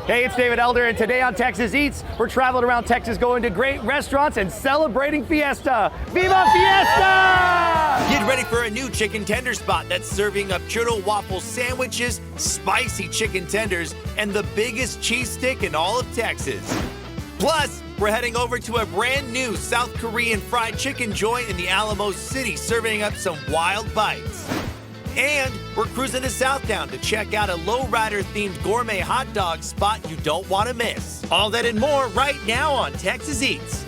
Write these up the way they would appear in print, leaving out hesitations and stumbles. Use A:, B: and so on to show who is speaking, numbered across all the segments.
A: Hey, it's David Elder, and today on Texas Eats, we're traveling around Texas going to great restaurants and celebrating Fiesta. Viva Fiesta!
B: Get ready for a new chicken tender spot that's serving up churro waffle sandwiches, spicy chicken tenders, and the biggest cheese stick in all of Texas. Plus, we're heading over to a brand new South Korean fried chicken joint in the Alamo City, serving up some wild bites. And we're cruising to Southtown to check out a lowrider-themed gourmet hot dog spot you don't want to miss. All that and more right now on Texas Eats.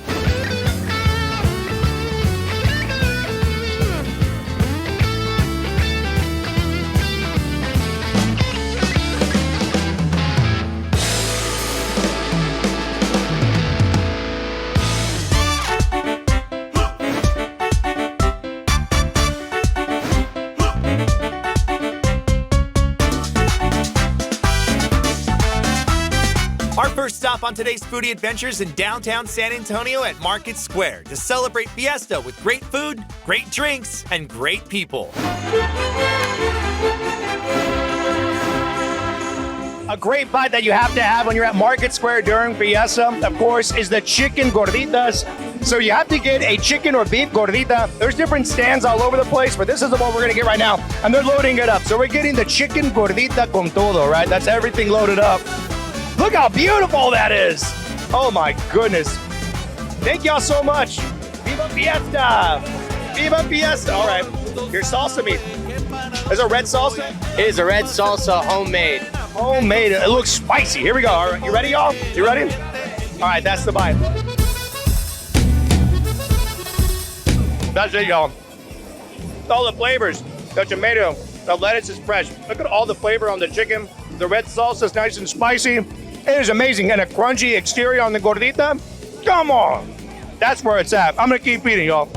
B: Our first stop on today's foodie adventures in downtown San Antonio at Market Square to celebrate Fiesta with great food, great drinks, and great people.
A: A great bite that you have to have when you're at Market Square during Fiesta, of course, is the chicken gorditas. So you have to get a chicken or beef gordita. There's different stands all over the place, but this is the one we're gonna get right now, and they're loading it up. So we're getting the chicken gordita con todo, right? That's everything loaded up. Look how beautiful that is. Oh my goodness. Thank y'all so much. Viva Fiesta. Viva Fiesta. All right, here's salsa meat. Is it red salsa?
C: It is a red salsa, homemade.
A: Homemade. It looks spicy. Here we go. All right, you ready, y'all? You ready? All right, that's the bite. That's it, y'all. All the flavors. The tomato, the lettuce is fresh. Look at all the flavor on the chicken. The red salsa is nice and spicy. It is amazing. And a crunchy exterior on the gordita. Come on. That's where it's at. I'm going to keep eating, y'all.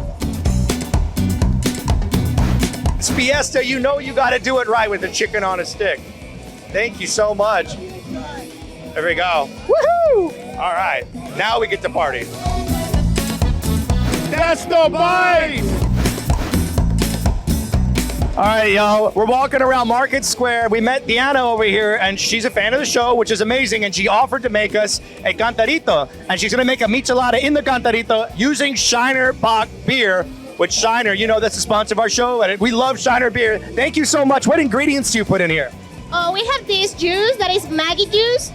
A: It's Fiesta. You know you got to do it right with the chicken on a stick. Thank you so much. There we go. Woohoo! All right. Now we get to party. That's the bite! All right, y'all, we're walking around Market Square. We met Diana over here, and she's a fan of the show, which is amazing, and she offered to make us a cantarito, and she's gonna make a michelada in the cantarito using Shiner Bock beer, which Shiner, you know, that's the sponsor of our show, and we love Shiner beer. Thank you so much. What ingredients do you put in here?
D: Oh, we have this juice that is Maggie juice.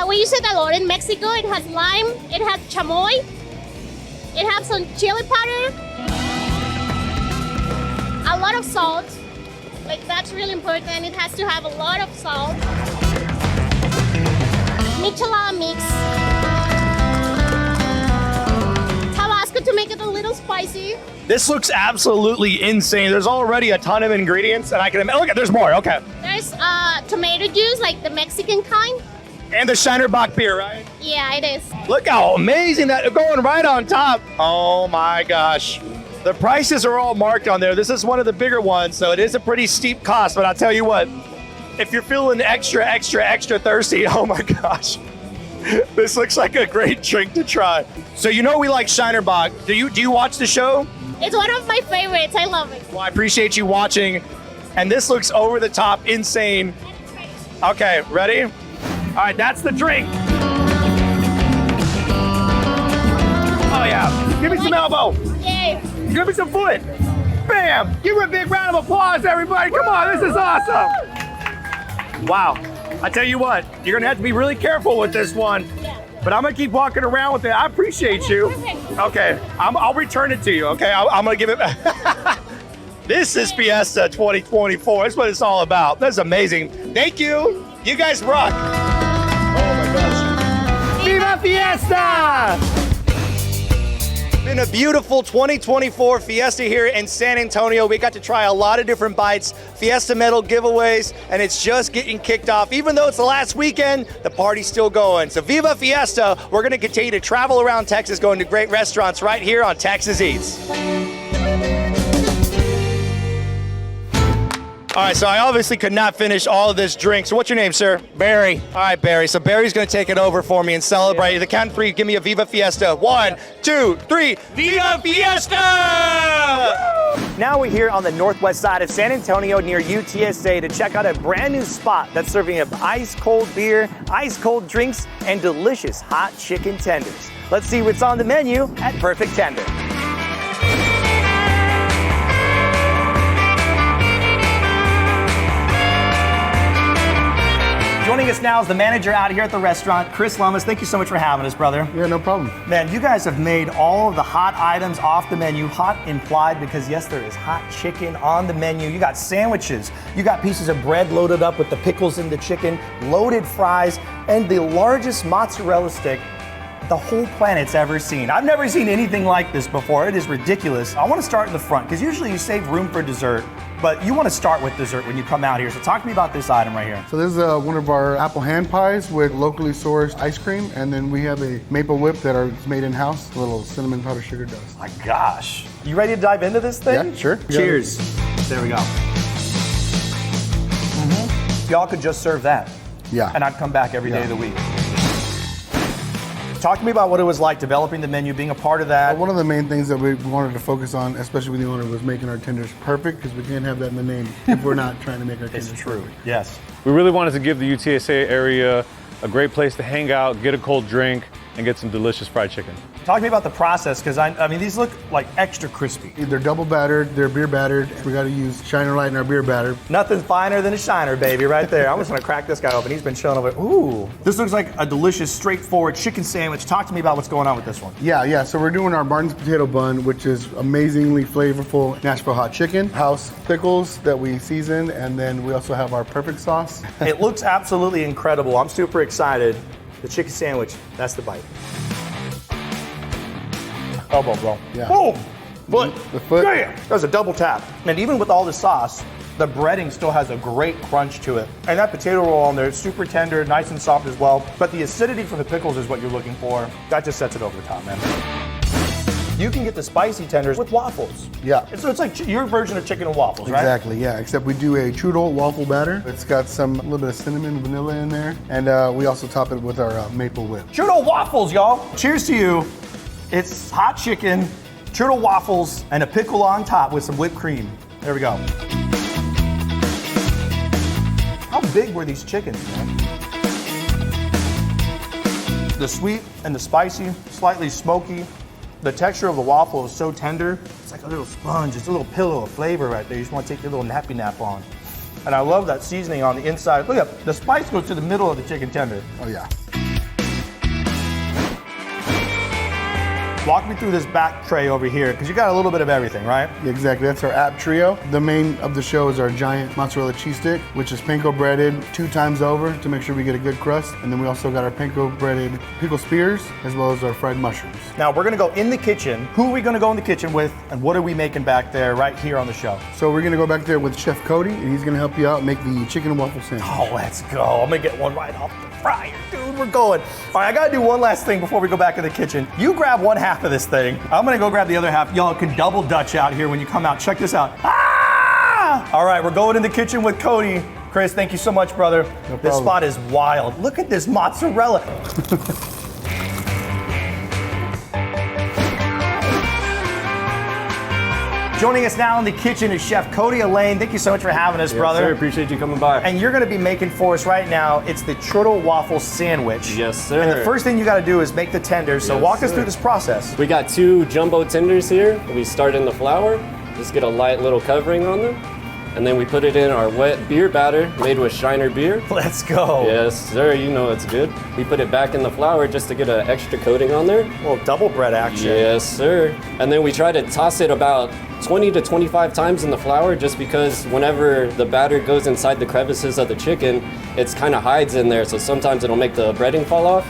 D: We use it a lot in Mexico. It has lime, it has chamoy, it has some chili powder, a lot of salt. Like, that's really important. It has to have a lot of salt. Michelada mix. Tabasco to make it a little spicy.
A: This looks absolutely insane. There's already a ton of ingredients, and I can look at. There's more. Okay.
D: There's tomato juice, like the Mexican kind.
A: And the Shiner Bock beer, right?
D: Yeah, it is.
A: Look how amazing that going right on top. Oh my gosh. The prices are all marked on there. This is one of the bigger ones, so it is a pretty steep cost, but I'll tell you what, if you're feeling extra thirsty, oh my gosh, this looks like a great drink to try. So you know we like Shiner Bock. Do you watch the show?
D: It's one of my favorites. I love it.
A: Well, I appreciate you watching, and this looks over the top insane. Okay, ready? All right, that's the drink. Oh yeah, give me some elbow.
D: Yay.
A: Give me some foot. Bam! Give her a big round of applause, everybody. Come on, this is awesome. Wow. I tell you what, you're gonna have to be really careful with this one.
D: Yeah.
A: But I'm gonna keep walking around with it. I appreciate you.
D: Perfect.
A: Okay, I'll return it to you, okay? I'm gonna give it back. This is Fiesta 2024. That's what it's all about. That's amazing. Thank you. You guys rock. Oh my gosh. Viva Fiesta! Been a beautiful 2024 Fiesta here in San Antonio. We got to try a lot of different bites, Fiesta medal giveaways, and it's just getting kicked off. Even though it's the last weekend, the party's still going. So Viva Fiesta. We're gonna continue to travel around Texas, going to great restaurants right here on Texas Eats. All right, so I obviously could not finish all of this drink. So what's your name, sir?
C: Barry.
A: All right, Barry. So Barry's going to take it over for me and celebrate. The count of three, give me a Viva Fiesta. 1, 2, 3. Viva Fiesta!
E: Now we're here on the northwest side of San Antonio near UTSA to check out a brand new spot that's serving up ice cold beer, ice cold drinks, and delicious hot chicken tenders. Let's see what's on the menu at Perfect Tender. Joining us now is the manager out here at the restaurant, Chris Lummis. Thank you so much for having us, brother.
F: Yeah, no problem.
E: Man, you guys have made all of the hot items off the menu, hot implied because yes, there is hot chicken on the menu. You got sandwiches, you got pieces of bread loaded up with the pickles and the chicken, loaded fries, and the largest mozzarella stick the whole planet's ever seen. I've never seen anything like this before. It is ridiculous. I want to start in the front because usually you save room for dessert, but you want to start with dessert when you come out here. So talk to me about this item right here.
F: So this is one of our apple hand pies with locally sourced ice cream, and then we have a maple whip that is made in-house, a little cinnamon powdered sugar dust.
E: My gosh. You ready to dive into this thing?
F: Yeah, sure.
E: Cheers. There we go. Y'all could just serve that.
F: Yeah.
E: And I'd come back every day of the week. Talk to me about what it was like developing the menu, being a part of that.
F: One of the main things that we wanted to focus on, especially with the owner, was making our tenders perfect, because we can't have that in the name if we're not trying to make our tenders
E: It's true.
F: perfect.
E: Yes.
G: We really wanted to give the UTSA area a great place to hang out, get a cold drink, and get some delicious fried chicken.
E: Talk to me about the process, because I mean, these look like extra crispy.
F: They're double battered, they're beer battered. We got to use Shiner Light in our beer batter.
E: Nothing finer than a Shiner, baby, right there. I'm just gonna crack this guy open. He's been chilling over. Ooh. This looks like a delicious, straightforward chicken sandwich. Talk to me about what's going on with this one.
F: Yeah, so we're doing our Martin's potato bun, which is amazingly flavorful Nashville hot chicken, house pickles that we season, and then we also have our perfect sauce.
E: It looks absolutely incredible. I'm super excited. The chicken sandwich, that's the bite. Elbow, bro.
F: Yeah.
E: Boom! Foot.
F: The foot.
E: Damn! That was a double tap. And even with all the sauce, the breading still has a great crunch to it. And that potato roll on there, it's super tender, nice and soft as well. But the acidity from the pickles is what you're looking for. That just sets it over the top, man. You can get the spicy tenders with waffles.
F: Yeah.
E: So it's like your version of chicken and waffles, right?
F: Exactly, yeah, except we do a Trudel waffle batter. It's got a little bit of cinnamon, vanilla in there, and we also top it with our maple whip.
E: Churro waffles, y'all. Cheers to you. It's hot chicken, churro waffles, and a pickle on top with some whipped cream. There we go. How big were these chickens, man? The sweet and the spicy, slightly smoky. The texture of the waffle is so tender. It's like a little sponge. It's a little pillow of flavor right there. You just want to take your little nappy nap on. And I love that seasoning on the inside. Look at the spice goes to the middle of the chicken tender.
F: Oh yeah.
E: Walk me through this back tray over here, because you got a little bit of everything, right?
F: Exactly, that's our app trio. The main of the show is our giant mozzarella cheese stick, which is panko breaded 2 times over to make sure we get a good crust. And then we also got our panko breaded pickle spears, as well as our fried mushrooms.
E: Now we're gonna go in the kitchen. Who are we gonna go in the kitchen with, and what are we making back there right here on the show?
F: So we're gonna go back there with Chef Cody, and he's gonna help you out make the chicken and waffle sandwich.
E: Oh, let's go. I'm gonna get one right off the fryer. Dude, we're going. All right, I gotta do one last thing before we go back in the kitchen. You grab one half of this thing. I'm gonna go grab the other half. Y'all can double Dutch out here when you come out. Check this out. Ah! All right, we're going in the kitchen with Cody. Chris, thank you so much, brother.
F: No
E: This
F: problem.
E: spot is wild. Look at this mozzarella. Joining us now in the kitchen is Chef Cody Elaine. Thank you so much for having us, brother.
H: Sir, appreciate you coming by.
E: And you're going to be making for us right now, it's the churro waffle sandwich.
H: Yes, sir.
E: And the first thing you got to do is make the tenders. So
H: Yes,
E: walk us
H: sir.
E: through this process.
H: We got 2 jumbo tenders here. We start in the flour, just get a light little covering on them. And then we put it in our wet beer batter made with Shiner beer.
E: Let's go.
H: Yes, sir, you know it's good. We put it back in the flour just to get an extra coating on there.
E: A little double bread action.
H: Yes, sir. And then we try to toss it about 20 to 25 times in the flour, just because whenever the batter goes inside the crevices of the chicken, it's kind of hides in there, so sometimes it'll make the breading fall off.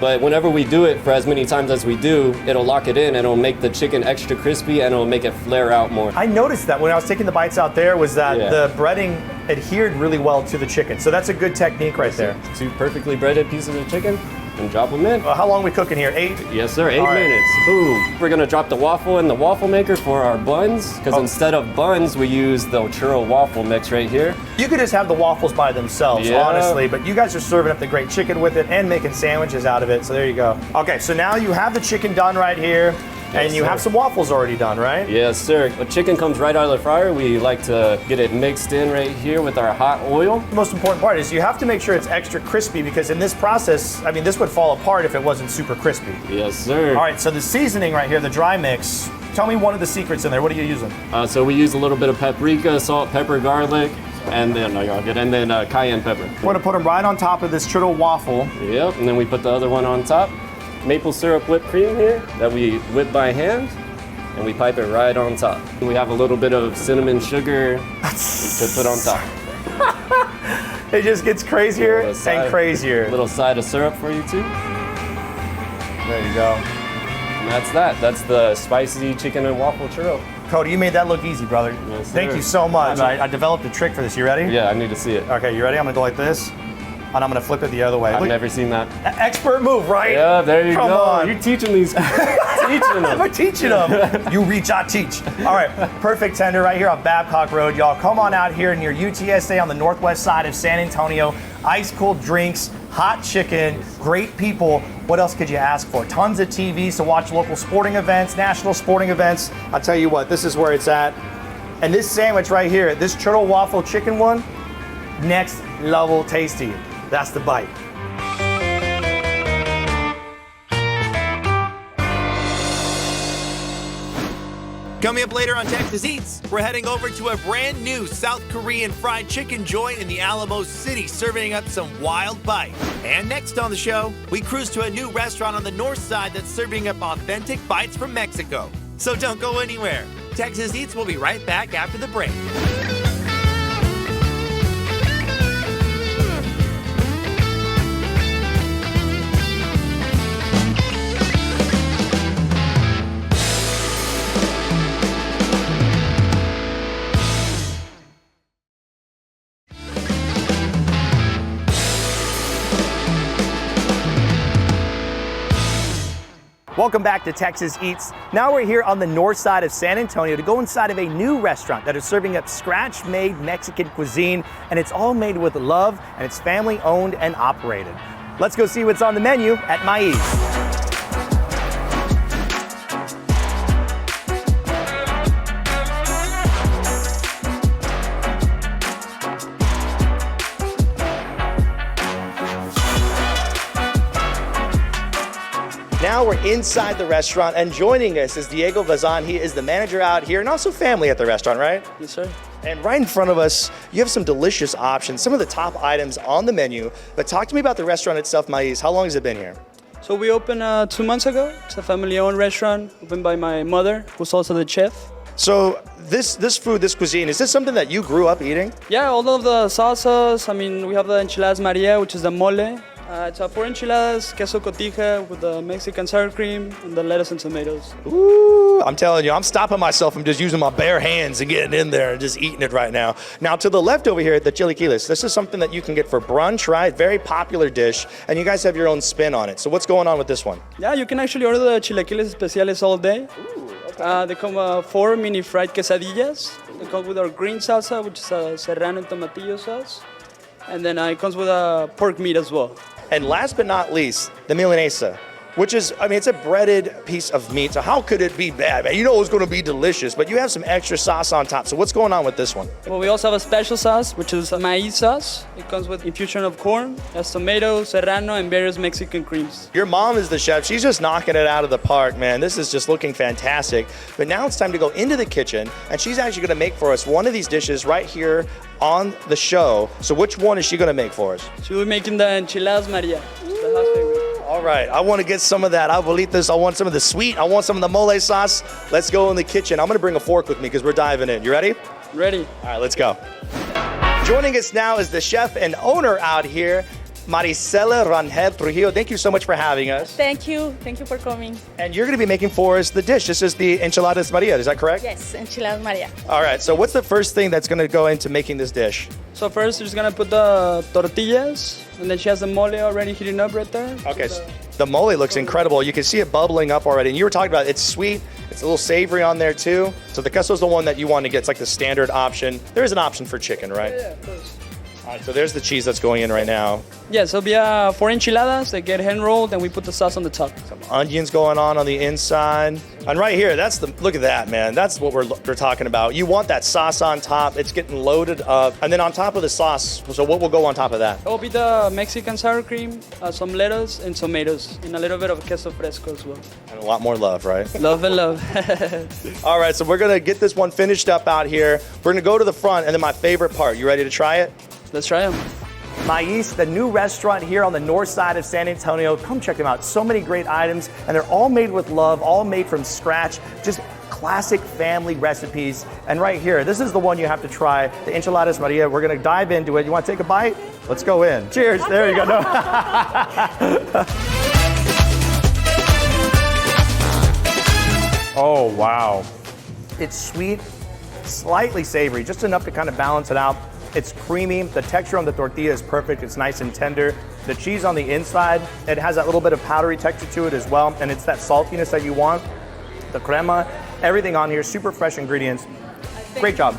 H: But whenever we do it for as many times as we do, it'll lock it in and it'll make the chicken extra crispy and it'll make it flare out more.
E: I noticed that when I was taking the bites out there was that
H: Yeah.
E: the breading adhered really well to the chicken. So that's a good technique right there.
H: 2 perfectly breaded pieces of chicken. and drop them in.
E: How long are we cooking here? 8?
H: Yes, sir. 8
E: All right.
H: minutes. Boom. We're gonna drop the waffle in the waffle maker for our buns, because instead of buns, we use the churro waffle mix right here.
E: You could just have the waffles by themselves,
H: Yeah.
E: honestly, but you guys are serving up the great chicken with it and making sandwiches out of it, so there you go. Okay, so now you have the chicken done right here, and
H: Yes,
E: you
H: sir.
E: have some waffles already done, right?
H: Yes, sir. The chicken comes right out of the fryer. We like to get it mixed in right here with our hot oil.
E: The most important part is you have to make sure it's extra crispy, because in this process, I mean, this would fall apart if it wasn't super crispy.
H: Yes, sir.
E: All right, so the seasoning right here, the dry mix, tell me one of the secrets in there. What are you using?
H: So we use a little bit of paprika, salt, pepper, garlic, and then cayenne pepper.
E: We're gonna put them right on top of this churro waffle.
H: Yep, and then we put the other one on top. Maple syrup whipped cream here that we whip by hand, and we pipe it right on top. We have a little bit of cinnamon sugar to put on top.
E: It just gets crazier
H: A
E: and crazier.
H: little side of syrup for you too.
E: There you go.
H: And that's that. That's the spicy chicken and waffle churro.
E: Cody, you made that look easy, brother.
H: Yes,
E: Thank
H: sir.
E: you so much. I developed a trick for this. You ready?
H: Yeah, I need to see it.
E: Okay, you ready? I'm gonna go like this, and I'm gonna flip it the other way.
H: I've
E: Look-
H: never seen that.
E: Expert move, right?
H: Yeah, there you
E: Come
H: go.
E: on.
H: You're teaching these. Teaching them.
E: We're teaching them. You reach, I teach. All right, perfect tender right here on Babcock Road, y'all. Come on out here near UTSA on the northwest side of San Antonio. Ice cold drinks, hot chicken, great people. What else could you ask for? Tons of TVs to watch local sporting events, national sporting events. I'll tell you what, this is where it's at. And this sandwich right here, this churro waffle chicken one, next level tasty. That's the bite.
B: Coming up later on Texas Eats, we're heading over to a brand new South Korean fried chicken joint in the Alamo City, serving up some wild bites. And next on the show, we cruise to a new restaurant on the north side that's serving up authentic bites from Mexico. So don't go anywhere. Texas Eats will be right back after the break.
E: Welcome back to Texas Eats. Now we're here on the north side of San Antonio to go inside of a new restaurant that is serving up scratch-made Mexican cuisine, and it's all made with love, and it's family-owned and operated. Let's go see what's on the menu at Maíz. Now we're inside the restaurant, and joining us is Diego Vazan. He is the manager out here and also family at the restaurant, right?
I: Yes, sir.
E: And right in front of us, you have some delicious options, some of the top items on the menu. But talk to me about the restaurant itself, Maíz. How long has it been here?
I: So we opened 2 months ago. It's a family-owned restaurant opened by my mother, who's also the chef.
E: So this food, this cuisine, is this something that you grew up eating?
I: Yeah, all of the salsas. I mean, we have the enchiladas Maria, which is the mole. It's 4 enchiladas, queso cotija with the Mexican sour cream, and the lettuce and tomatoes.
E: Ooh, I'm telling you, I'm stopping myself from just using my bare hands and getting in there and just eating it right now. Now, to the left over here, the chilaquiles. This is something that you can get for brunch, right? Very popular dish, and you guys have your own spin on it. So what's going on with this one?
I: Yeah, you can actually order the chilaquiles especiales all day. They come 4 mini fried quesadillas. They come with our green salsa, which is a serrano and tomatillo sauce. And then it comes with a pork meat as well.
E: And last but not least, the milanesa, which is, I mean, it's a breaded piece of meat. So how could it be bad, man? You know it's going to be delicious, but you have some extra sauce on top. So what's going on with this one?
I: Well, we also have a special sauce, which is a maíz sauce. It comes with infusion of corn, has tomato, serrano, and various Mexican creams.
E: Your mom is the chef. She's just knocking it out of the park, man. This is just looking fantastic. But now it's time to go into the kitchen, and she's actually going to make for us one of these dishes right here on the show. So which one is she going to make for us?
I: She'll be making the enchiladas Maria, which is the house favorite.
E: All right, I want to get some of that abuelitas. I want some of the sweet. I want some of the mole sauce. Let's go in the kitchen. I'm going to bring a fork with me because we're diving in. You ready?
I: Ready.
E: All right, let's go. Joining us now is the chef and owner out here,
A: Maricela Rangel Trujillo, thank you so much for having us.
J: Thank you for coming.
A: And you're going to be making for us the dish. This is the enchiladas Maria, is that correct?
J: Yes, enchiladas Maria.
A: All right, so what's the first thing that's going to go into making this dish?
I: So first, you're just gonna put the tortillas, and then she has the mole already heating up right there.
A: Okay, so the mole looks incredible. You can see it bubbling up already. And you were talking about it's sweet, it's a little savory on there too. So the queso is the one that you want to get. It's like the standard option. There is an option for chicken, right?
I: Yeah, of course.
A: All right, so there's the cheese that's going in right now.
I: Yeah, so it'll be 4 enchiladas. They get hand rolled, and we put the sauce on the top.
A: Some onions going on the inside. And right here, look at that, man. That's what we're talking about. You want that sauce on top. It's getting loaded up. And then on top of the sauce, so what will go on top of that?
I: It'll be the Mexican sour cream, some lettuce, and tomatoes, and a little bit of queso fresco as well.
A: And a lot more love, right?
I: Love and love.
A: All right, so we're going to get this one finished up out here. We're going to go to the front, and then my favorite part. You ready to try it?
I: Let's try them.
E: Mais, the new restaurant here on the north side of San Antonio. Come check them out. So many great items, and they're all made with love, all made from scratch. Just classic family recipes. And right here, this is the one you have to try, the enchiladas Maria. We're going to dive into it. You want to take a bite? Let's go in. Cheers. There you go. No.
G: Oh, wow.
E: It's sweet, slightly savory, just enough to kind of balance it out. It's creamy. The texture on the tortilla is perfect. It's nice and tender. The cheese on the inside, it has that little bit of powdery texture to it as well, and it's that saltiness that you want. The crema, everything on here, super fresh ingredients. Great job.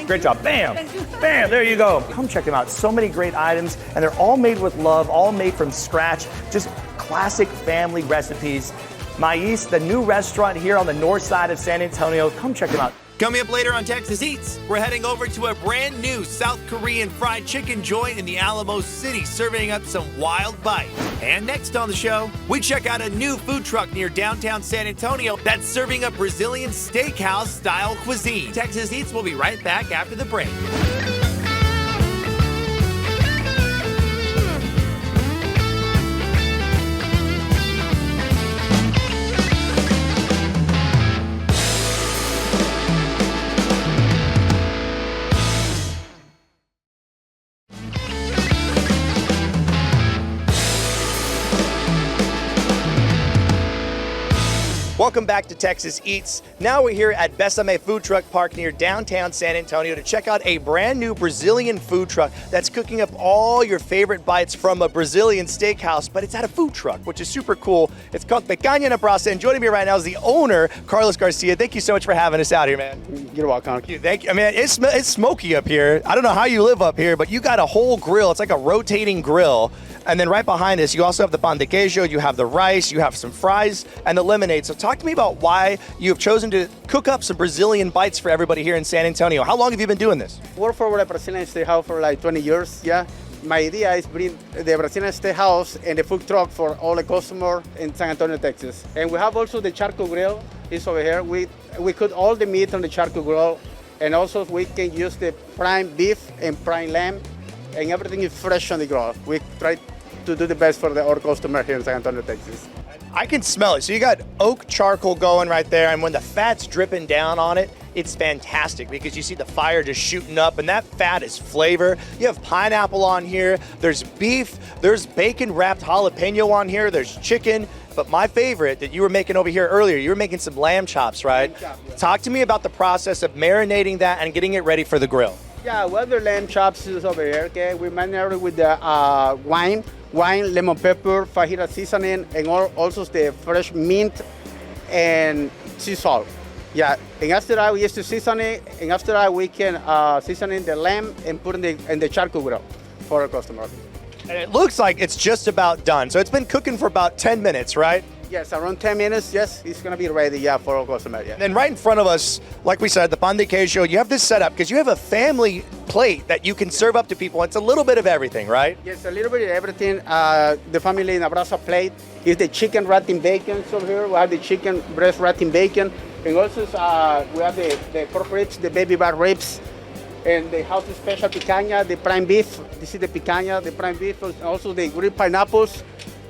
E: Great job. Bam! Bam! There you go. Come check them out. So many great items, and they're all made with love, all made from scratch. Just classic family recipes. Mais, the new restaurant here on the north side of San Antonio. Come check them out.
B: Coming up later on Texas Eats, we're heading over to a brand new South Korean fried chicken joint in the Alamo City, serving up some wild bites. And next on the show, we check out a new food truck near downtown San Antonio that's serving up Brazilian steakhouse style cuisine. Texas Eats will be right back after the break.
A: Welcome back to Texas Eats. Now we're here at Besame Food Truck Park near downtown San Antonio to check out a brand new Brazilian food truck that's cooking up all your favorite bites from a Brazilian steakhouse, but it's at a food truck, which is super cool. It's called Pelicana na Brasa, and joining me right now is the owner, Carlos Garcia. Thank you so much for having us out here, man.
K: You're welcome.
A: Thank you. I mean, it's smoky up here. I don't know how you live up here, but you got a whole grill. It's like a rotating grill. And then right behind us, you also have the pan de queijo, you have the rice, you have some fries, and the lemonade. So talk to me about why you have chosen to cook up some Brazilian bites for everybody here in San Antonio. How long have you been doing this?
K: Work for a Brazilian steakhouse for like 20 years, yeah. My idea is bring the Brazilian steakhouse and the food truck for all the customers in San Antonio, Texas. And we have also the charcoal grill. It's over here. We cook all the meat on the charcoal grill, and also we can use the prime beef and prime lamb, and everything is fresh on the grill. We try to do the best for our customer here in San Antonio, Texas.
A: I can smell it. So you got oak charcoal going right there, and when the fat's dripping down on it, it's fantastic because you see the fire just shooting up, and that fat is flavor. You have pineapple on here, there's beef, there's bacon wrapped jalapeno on here, there's chicken, but my favorite that you were making over here earlier, you were making some lamb chops, right?
K: Lamb chop, yeah.
A: Talk to me about the process of marinating that and getting it ready for the grill.
K: Yeah, well, the lamb chops is over here, okay? We marinate with the wine, lemon pepper, fajita seasoning, and also the fresh mint and sea salt. Yeah, and after that we used to season it, and after that we can season in the lamb and put in the charcoal grill for our customer.
A: And it looks like it's just about done. So it's been cooking for about 10 minutes, right?
K: Yes, around 10 minutes, yes, it's gonna be ready, yeah, for our customer, yeah.
A: And then right in front of us, like we said, the pan de queijo, you have this set up because you have a family plate that you can serve up to people. It's a little bit of everything, right?
K: Yes, a little bit of everything. The family in a brasa plate is the chicken wrapped bacon over here. We have the chicken breast wrapped bacon. And also we have the pork ribs, the baby back ribs, and the house special picanha, the prime beef. This is the picanha, the prime beef, and also the grilled pineapples,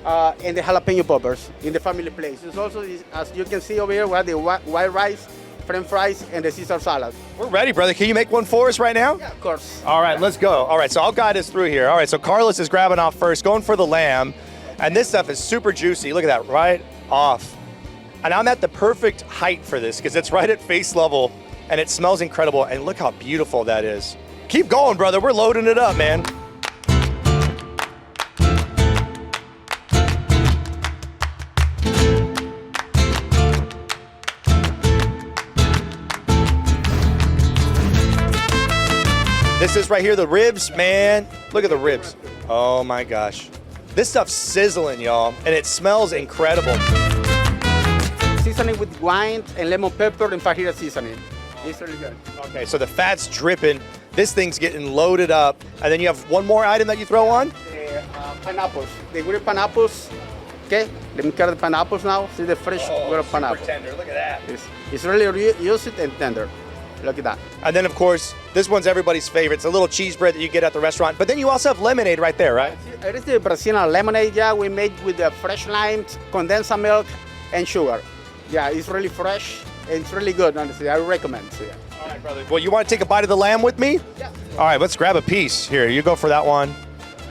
K: and the jalapeno poppers in the family place. It's also, as you can see over here, we have the white rice French fries, and the Caesar salad.
A: We're ready, brother. Can you make one for us right now?
K: Yeah, of course.
A: All right, let's go. All right, so I'll guide us through here. All right, so Carlos is grabbing off first, going for the lamb. And this stuff is super juicy. Look at that, right off. And I'm at the perfect height for this because it's right at face level and it smells incredible. And look how beautiful that is. Keep going, brother. We're loading it up, man. This is right here, the ribs, man. Look at the ribs. Oh my gosh. This stuff's sizzling, y'all, and it smells incredible.
K: Seasoning with wine and lemon pepper and fajita seasoning. It's really good.
A: Okay, so the fat's dripping. This thing's getting loaded up. And then you have one more item that you throw on?
K: Pineapples. The grilled pineapples. Okay, let me cut the pineapples now. See the fresh grilled pineapple.
A: Tender, look at that.
K: It's really juicy and tender. Look at that.
A: And then, of course, this one's everybody's favorite. It's a little cheese bread that you get at the restaurant. But then you also have lemonade right there, right?
K: It is the Brazilian lemonade, yeah. We made with the fresh limes, condensed milk, and sugar. Yeah, it's really fresh and it's really good, honestly. I recommend it. Yeah.
A: All right, brother. Well, you want to take a bite of the lamb with me?
K: Yeah.
A: All right, let's grab a piece. Here, you go for that one.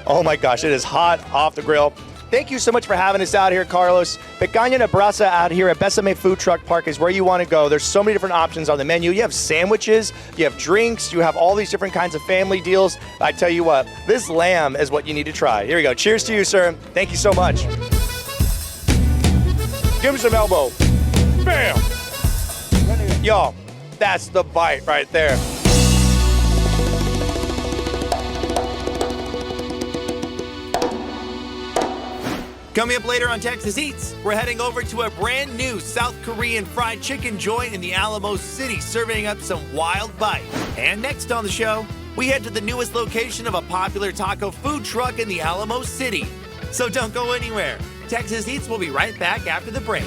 A: Oh my gosh, it is hot off the grill. Thank you so much for having us out here, Carlos. Pelicana na Brasa out here at Besame Food Truck Park is where you want to go. There's so many different options on the menu. You have sandwiches, you have drinks, you have all these different kinds of family deals. I tell you what, this lamb is what you need to try. Here we go. Cheers to you, sir. Thank you so much. Give him some elbow. Bam! Y'all, that's the bite right there.
B: Coming up later on Texas Eats, we're heading over to a brand new South Korean fried chicken joint in the Alamo City, serving up some wild bites. And next on the show, we head to the newest location of a popular taco food truck in the Alamo City. So don't go anywhere. Texas Eats will be right back after the break.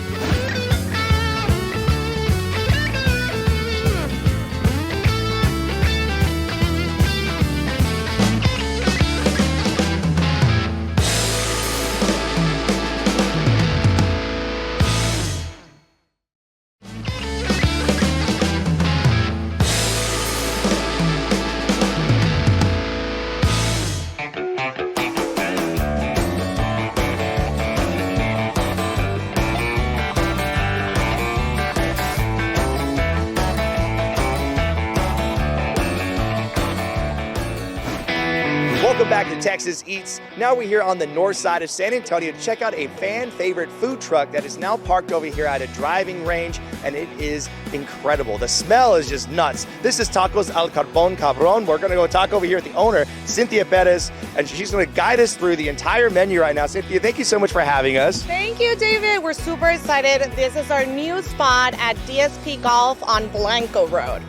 A: Welcome back to Texas Eats. Now we're here on the north side of San Antonio to check out a fan favorite food truck that is now parked over here at a driving range, and it is incredible. The smell is just nuts. This is Tacos al Carbon Cabron. We're gonna go talk over here with the owner, Cynthia Perez, and she's gonna guide us through the entire menu right now. Cynthia, thank you so much for having us.
L: Thank you, David. We're super excited. This is our new spot at DSP Golf on Blanco Road.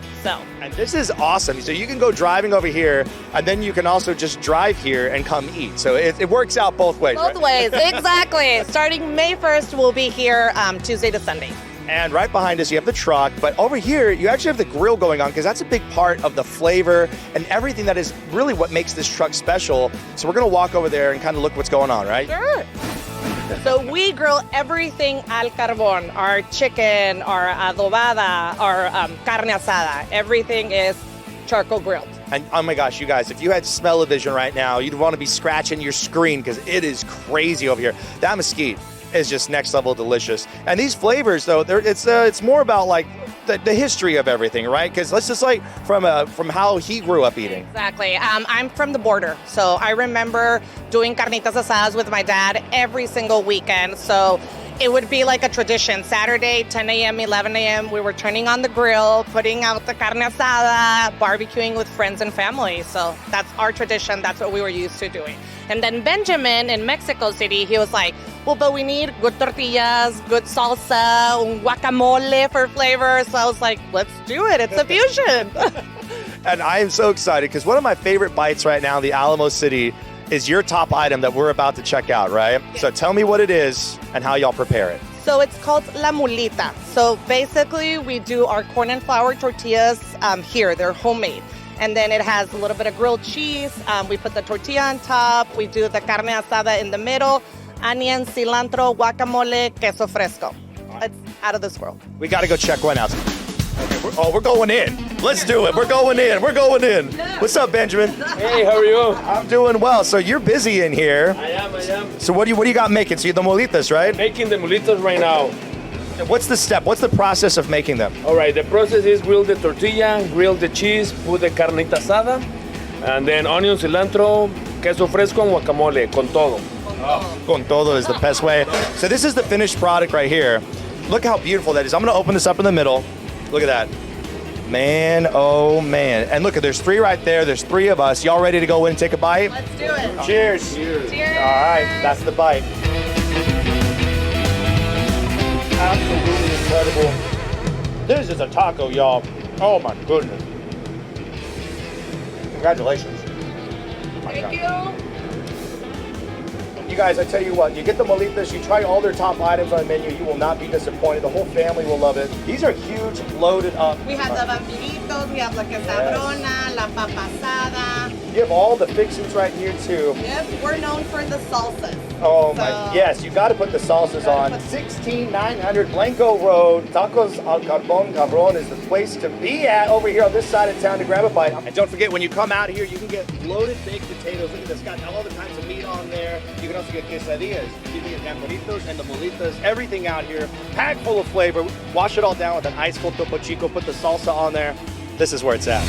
A: And this is awesome. So you can go driving over here, and then you can also just drive here and come eat. So it works out both ways,
L: Both
A: right?
L: ways, exactly. Starting May 1st, we'll be here Tuesday to Sunday.
A: And right behind us, you have the truck. But over here, you actually have the grill going on because that's a big part of the flavor and everything that is really what makes this truck special. So we're going to walk over there and kind of look what's going on, right?
L: Sure. So we grill everything al carbon, our chicken, our adobada, our carne asada. Everything is charcoal grilled.
A: And oh my gosh, you guys, if you had smell-o-vision right now, you'd want to be scratching your screen because it is crazy over here. That mesquite is just next level delicious. And these flavors, though, it's more about like the history of everything, right? Because let's just like from how he grew up eating.
L: Exactly. I'm from the border, so I remember doing carnitas asadas with my dad every single weekend. So it would be like a tradition. Saturday, 10 a.m., 11 a.m., we were turning on the grill, putting out the carne asada, barbecuing with friends and family. So that's our tradition. That's what we were used to doing. And then Benjamin in Mexico City, he was like, well, but we need good tortillas, good salsa, un guacamole for flavor. So I was like, let's do it. It's a fusion.
A: And I am so excited because one of my favorite bites right now in the Alamo City is your top item that we're about to check out, right? Yes. So tell me what it is and how y'all prepare it.
L: So it's called la mulita. So basically we do our corn and flour tortillas here. They're homemade. And then it has a little bit of grilled cheese. We put the tortilla on top. We do the carne asada in the middle. Onion, cilantro, guacamole, queso fresco. It's out of this world.
A: We got to go check one out. We're going in. Let's do it. We're going in. We're going in. What's up, Benjamin?
M: Hey, how are you?
A: I'm doing well. So you're busy in here.
M: I am.
A: So what do you got making? So you're the molitas, right?
M: Making the molitas right now.
A: What's the step? What's the process of making them?
M: All right, the process is grill the tortilla, grill the cheese, put the carnita asada, and then onion, cilantro, queso fresco, and guacamole, con todo.
A: Con todo is the best way. So this is the finished product right here. Look how beautiful that is. I'm gonna open this up in the middle. Look at that. Man, oh man. And look, there's 3 right there. There's 3 of us. Y'all ready to go in and take a bite?
L: Let's do it.
A: Cheers.
L: Cheers.
A: All right, that's the bite. Absolutely incredible. This is a taco, y'all. Oh my goodness. Congratulations.
L: Thank you.
A: You guys, I tell you what, you get the molitas, you try all their top items on the menu, you will not be disappointed. The whole family will love it. These are huge, loaded up.
L: We have the vampiritos, we have la quesabrona, la papa asada.
A: You have all the fixings right here too.
L: Yep, we're known for the salsas.
A: Oh my, yes, you got to put the salsas on. 16900 Blanco Road, Tacos al Cabon Cabron is the place to be at over here on this side of town to grab a bite. And don't forget, when you come out here, you can get loaded baked potatoes. Look at this, got all the kinds of meat on there. You can also get quesadillas, you can get gamboritos and the molitas, everything out here, packed full of flavor. Wash it all down with an ice cold Topo Chico, put the salsa on there. This is where it's at.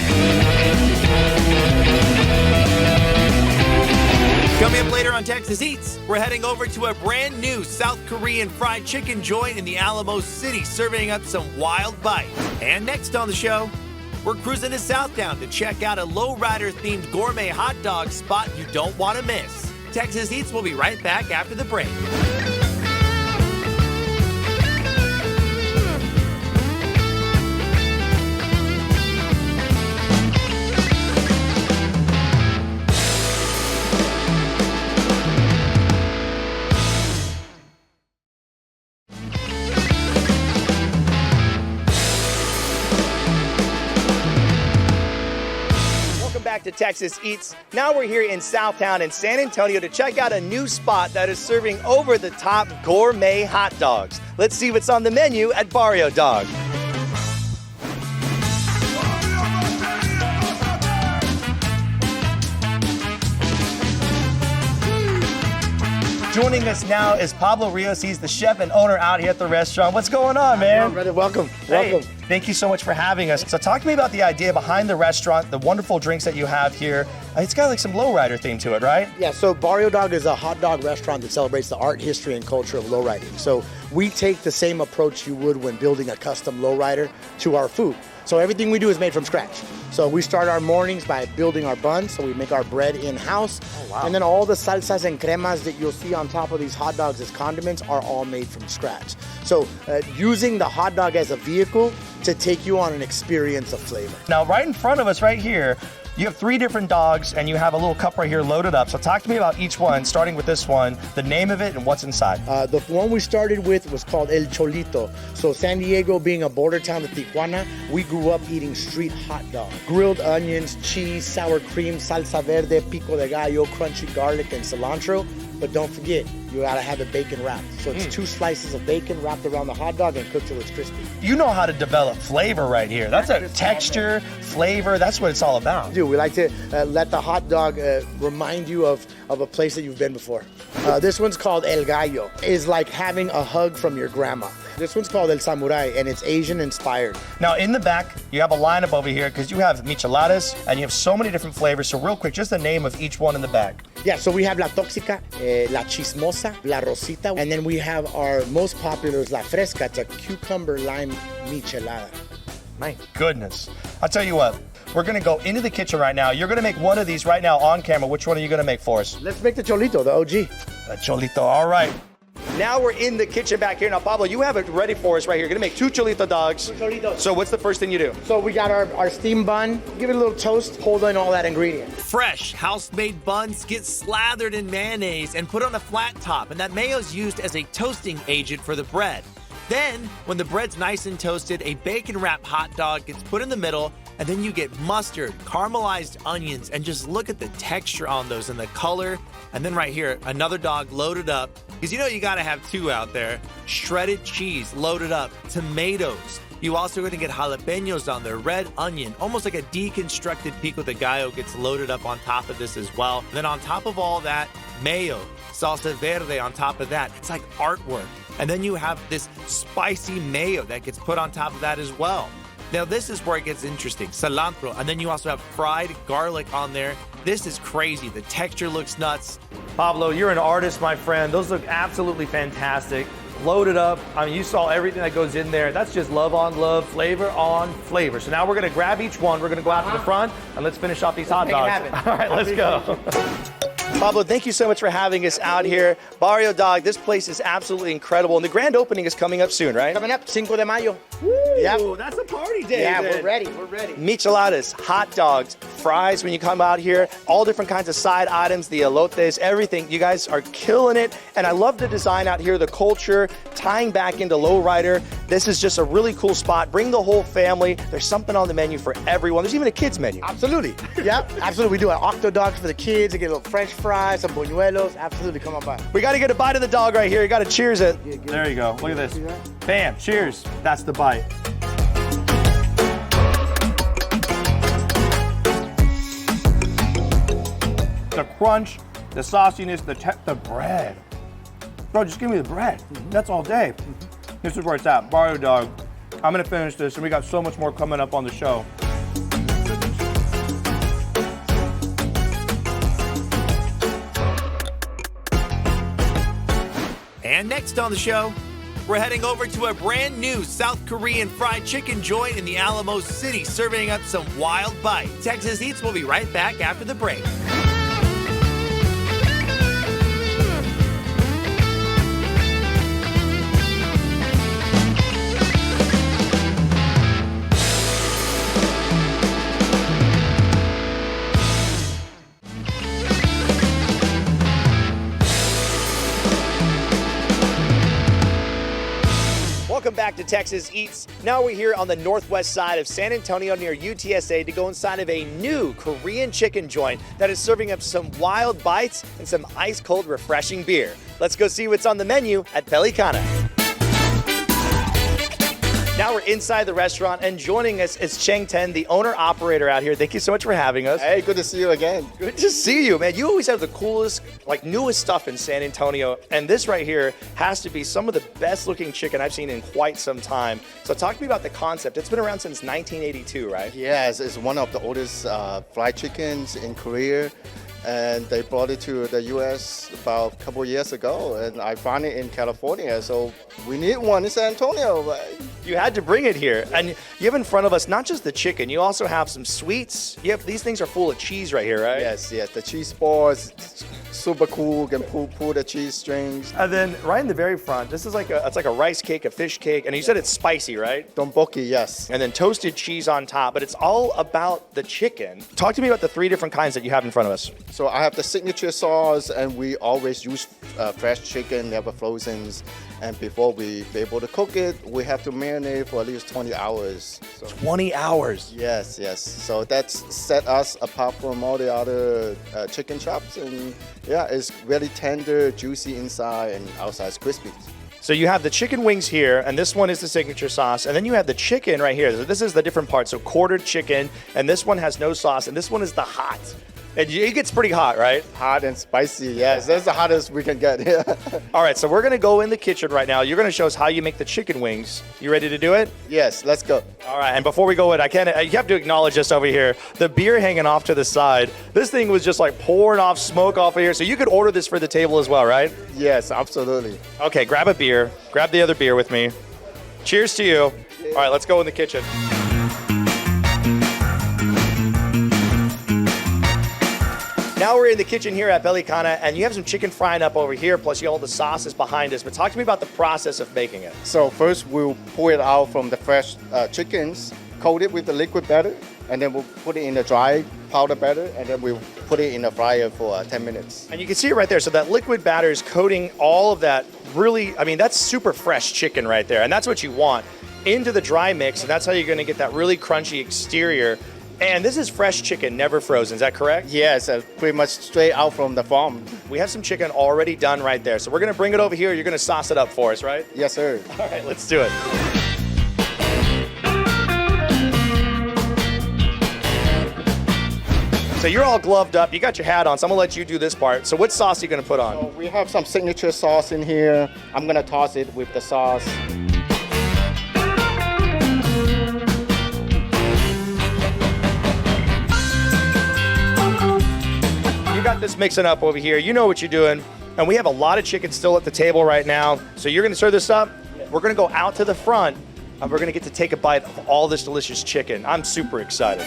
B: Coming up later on Texas Eats, we're heading over to a brand new South Korean fried chicken joint in the Alamo City, serving up some wild bites. And next on the show, we're cruising to Southtown to check out a lowrider-themed gourmet hot dog spot you don't want to miss. Texas Eats will be right back after the break.
A: To Texas Eats. Now we're here in Southtown in San Antonio to check out a new spot that is serving over-the-top gourmet hot dogs. Let's see what's on the menu at Bario Dog. Joining us now is Pablo Rios. He's the chef and owner out here at the restaurant. What's going on, man?
N: Brother, welcome.
A: Hey,
N: Welcome.
A: thank you so much for having us. So talk to me about the idea behind the restaurant, the wonderful drinks that you have here. It's got like some lowrider theme to it, right?
N: Yeah, so Bario Dog is a hot dog restaurant that celebrates the art, history, and culture of lowriding. So we take the same approach you would when building a custom lowrider to our food. So everything we do is made from scratch. So we start our mornings by building our buns, so we make our bread in-house.
A: Oh, wow.
N: And then all the salsas and cremas that you'll see on top of these hot dogs as condiments are all made from scratch. So using the hot dog as a vehicle to take you on an experience of flavor.
A: Now, right in front of us right here, you have 3 different dogs and you have a little cup right here loaded up. So talk to me about each one, starting with this one, the name of it and what's inside.
N: The one we started with was called El Cholito. So San Diego being a border town to Tijuana, we grew up eating street hot dog. Grilled onions, cheese, sour cream, salsa verde, pico de gallo, crunchy garlic, and cilantro. But don't forget, you gotta have it bacon wrapped. So it's 2 slices of bacon wrapped around the hot dog and cooked till it's crispy.
A: You know how to develop flavor right here. That's a texture, flavor, that's what it's all about.
N: We like to let the hot dog remind you of a place that you've been before. This one's called El Gallo. It's like having a hug from your grandma. This one's called El Samurai, and it's Asian inspired.
A: Now in the back, you have a lineup over here because you have micheladas and you have so many different flavors. So real quick, just the name of each one in the back.
N: Yeah, so we have La Tóxica, La Chismosa, La Rosita, and then we have our most popular is La Fresca. It's a cucumber lime michelada.
A: My goodness. I'll tell you what, we're gonna go into the kitchen right now. You're gonna make one of these right now on camera. Which one are you gonna make for us?
N: Let's make the Cholito, the OG.
A: The Cholito, all right. Now we're in the kitchen back here. Now, Pablo, you have it ready for us right here. You're gonna make 2 Cholito dogs.
N: 2 Cholitos.
A: So what's the first thing you do?
N: So we got our steam bun. Give it a little toast, hold in all that ingredient.
B: Fresh, house-made buns get slathered in mayonnaise and put on a flat top, and that mayo is used as a toasting agent for the bread. Then, when the bread's nice and toasted, a bacon-wrapped hot dog gets put in the middle, and then you get mustard, caramelized onions, and just look at the texture on those and the color. And then right here, another dog loaded up, because you know you gotta have 2 out there. Shredded cheese loaded up, tomatoes, You also going to get jalapenos on there, red onion, almost like a deconstructed pico de gallo gets loaded up on top of this as well. Then on top of all that, mayo, salsa verde on top of that. It's like artwork. And then you have this spicy mayo that gets put on top of that as well. Now this is where it gets interesting. Cilantro, and then you also have fried garlic on there. This is crazy. The texture looks nuts.
E: Pablo, you're an artist, my friend. Those look absolutely fantastic. Loaded up. I mean, you saw everything that goes in there. That's just love on love, flavor on flavor. So now we're gonna grab each one. We're gonna go out to the front and let's finish off these hot dogs. All right, let's go. Pablo, thank you so much for having us out here. Bario Dog, this place is absolutely incredible. And the grand opening is coming up soon, right?
N: Coming up, 5 de Mayo.
E: Yeah, that's a party day.
N: Yeah, we're ready. We're ready.
E: Micheladas, hot dogs, fries when you come out here, all different kinds of side items, the elotes, everything. You guys are killing it. And I love the design out here, the culture, tying back into lowrider. This is just a really cool spot. Bring the whole family. There's something on the menu for everyone. There's even a kids menu.
N: Absolutely. Yeah, absolutely. We do an octo dogs for the kids. They get a little French fries, some buñuelos. Absolutely, come on by.
E: We got to get a bite of the dog right here. You got to cheers it.
A: There you go. Look at this. Bam. Cheers. That's the bite. The crunch, the sauciness, the bread. Bro, just give me the bread. That's all day. This is where it's at. Bario Dog. I'm going to finish this, and we got so much more coming up on the show.
B: And next on the show, we're heading over to a brand new South Korean fried chicken joint in the Alamo City, serving up some wild bite. Texas Eats will be right back after the break.
E: Welcome back to Texas Eats. Now we're here on the northwest side of San Antonio near UTSA to go inside of a new Korean chicken joint that is serving up some wild bites and some ice cold refreshing beer. Let's go see what's on the menu at Pelicana. Now we're inside the restaurant, and joining us is Cheng Ten, the owner-operator out here. Thank you so much for having us.
O: Hey, good to see you again.
E: Good to see you, man. You always have the coolest, newest stuff in San Antonio, and this right here has to be some of the best-looking chicken I've seen in quite some time. So talk to me about the concept. It's been around since 1982, right?
O: Yes, it's one of the oldest fried chickens in Korea. And they brought it to the U.S. about a couple years ago, and I found it in California. So we need one in San Antonio.
E: You had to bring it here. And you have in front of us not just the chicken, you also have some sweets. These things are full of cheese right here, right?
O: Yes, the cheese balls, super cool. You can pull the cheese strings.
E: And then right in the very front, this is like a rice cake, a fish cake, and you said it's spicy, right?
O: Tteokbokki, yes.
E: And then toasted cheese on top, but it's all about the chicken. Talk to me about the 3 different kinds that you have in front of us.
O: So I have the signature sauce, and we always use fresh chicken, never frozen. And before we be able to cook it, we have to marinate for at least 20 hours. So,
E: 20 hours?
O: Yes. So that's set us apart from all the other chicken chops. And yeah, it's really tender, juicy inside, and outside is crispy.
E: So you have the chicken wings here, and this one is the signature sauce, and then you have the chicken right here. So this is the different part. So quartered chicken, and this one has no sauce, and this one is the hot. And it gets pretty hot, right?
O: Hot and spicy, yes. That's the hottest we can get here.
E: All right, so we're gonna go in the kitchen right now. You're gonna show us how you make the chicken wings. You ready to do it?
O: Yes, let's go.
E: All right, and before we go in, you have to acknowledge this over here. The beer hanging off to the side. This thing was just like pouring off smoke off of here. So you could order this for the table as well, right?
O: Yes, absolutely.
E: Okay, grab a beer. Grab the other beer with me. Cheers to you. All right, let's go in the kitchen. Now we're in the kitchen here at Pelicana, and you have some chicken frying up over here, plus you have all the sauces behind us. But talk to me about the process of making it.
O: So first we'll pull it out from the fresh chickens, coat it with the liquid batter, and then we'll put it in the dry powder batter, and then we'll put it in the fryer for 10 minutes.
E: And you can see it right there. So that liquid batter is coating all of that that's super fresh chicken right there. And that's what you want into the dry mix, and that's how you're gonna get that really crunchy exterior. And this is fresh chicken, never frozen, is that correct?
O: Yes, pretty much straight out from the farm.
E: We have some chicken already done right there. So we're gonna bring it over here. You're gonna sauce it up for us, right?
O: Yes, sir.
E: All right, let's do it.
A: So you're all gloved up. You got your hat on, so I'm gonna let you do this part. So what sauce are you gonna put on?
O: So we have some signature sauce in here. I'm gonna toss it with the sauce.
A: You got this mixing up over here. You know what you're doing. And we have a lot of chicken still at the table right now. So you're gonna serve this up. We're gonna go out to the front and we're gonna get to take a bite of all this delicious chicken. I'm super excited.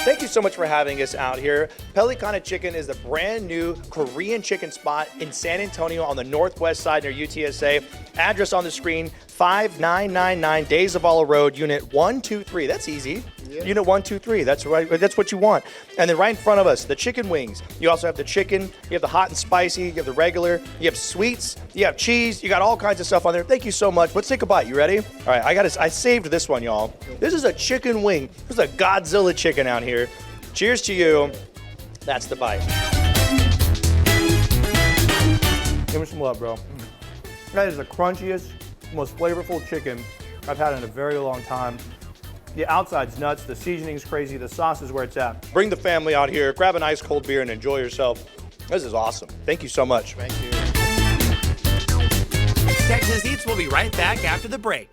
A: Thank you so much for having us out here. Pelicana Chicken is a brand new Korean chicken spot in San Antonio on the northwest side near UTSA. Address on the screen, 5999 Days of Alla Road, Unit 123. That's easy. Yeah. Unit 123, that's right. That's what you want. And then right in front of us, the chicken wings. You also have the chicken, you have the hot and spicy, you have the regular, you have sweets, you have cheese, you got all kinds of stuff on there. Thank you so much. Let's take a bite. You ready? All right, I saved this one, y'all. This is a chicken wing. This is a Godzilla chicken out here. Cheers to you. That's the bite. Give me some love, bro. That is the crunchiest, most flavorful chicken I've had in a very long time. The outside's nuts, the seasoning's crazy, the sauce is where it's at. Bring the family out here, grab an ice cold beer and enjoy yourself. This is awesome. Thank you so much.
O: Thank you.
B: Texas Eats will be right back after the break.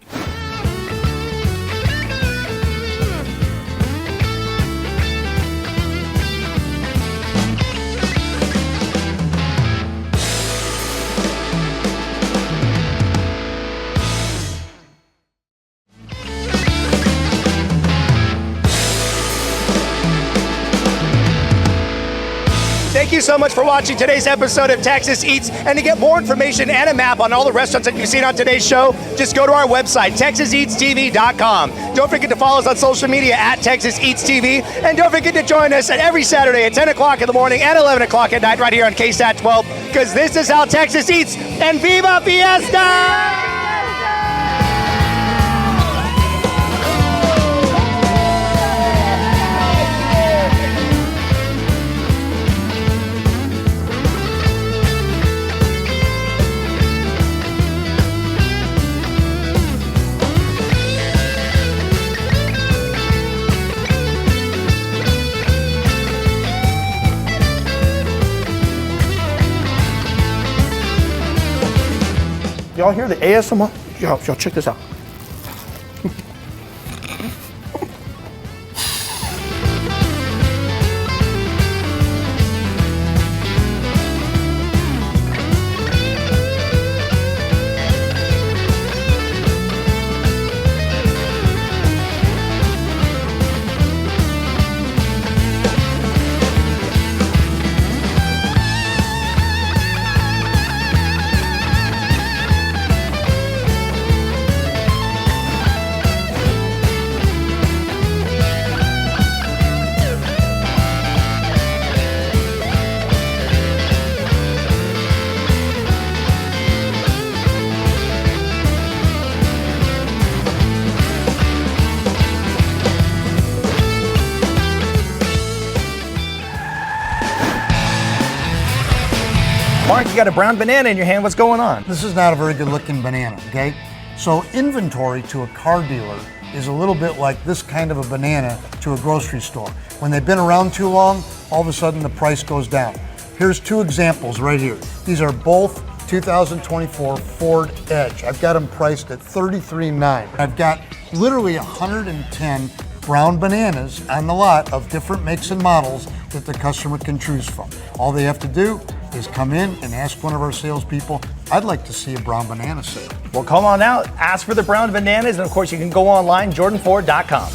A: Thank you so much for watching today's episode of Texas Eats. And to get more information and a map on all the restaurants that you've seen on today's show, just go to our website, TexasEatsTV.com. Don't forget to follow us on social media at Texas Eats TV. And don't forget to join us every Saturday at 10 o'clock in the morning and 11 o'clock at night right here on KSAT 12, because this is how Texas eats. And Viva Fiesta! Y'all hear the ASMR? Y'all check this out. Mark, you got a brown banana in your hand. What's going on?
N: This is not a very good looking banana, okay? So inventory to a car dealer is a little bit like this kind of a banana to a grocery store. When they've been around too long, all of a sudden the price goes down. Here's two examples right here. These are both 2024 Ford Edge. I've got them priced at $33.9. I've got literally 110 brown bananas on the lot of different makes and models that the customer can choose from. All they have to do is come in and ask one of our salespeople, I'd like to see a brown banana sale.
A: Well, come on out, ask for the brown bananas, and of course you can go online, jordanford.com.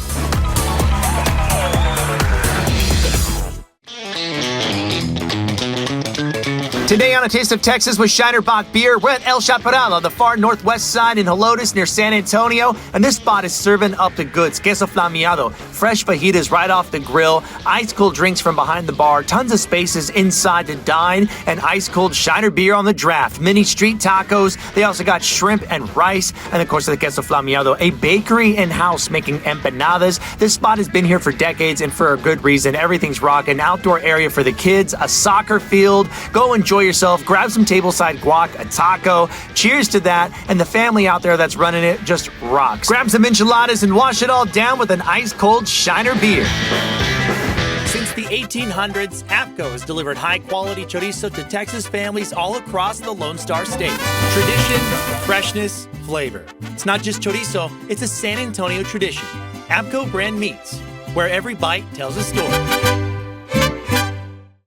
B: Today on A Taste of Texas with Shiner Bock Beer, we're at El Chaparral on the far northwest side in Helotes near San Antonio, and this spot is serving up the goods. Queso flameado, fresh fajitas right off the grill, ice-cold drinks from behind the bar, tons of spaces inside to dine, and ice-cold Shiner beer on the draft. Mini street tacos, they also got shrimp and rice, and of course the queso flameado, a bakery in-house making empanadas. This spot has been here for decades and for a good reason. Everything's rocking. Outdoor area for the kids, a soccer field. Go enjoy
E: yourself, grab some tableside guac, a taco. Cheers to that, and the family out there that's running it just rocks. Grab some enchiladas and wash it all down with an ice-cold Shiner beer.
B: Since the 1800s, APCO has delivered high-quality chorizo to Texas families all across the Lone Star State. Tradition, freshness, flavor. It's not just chorizo, it's a San Antonio tradition. APCO brand meats, where every bite tells a story.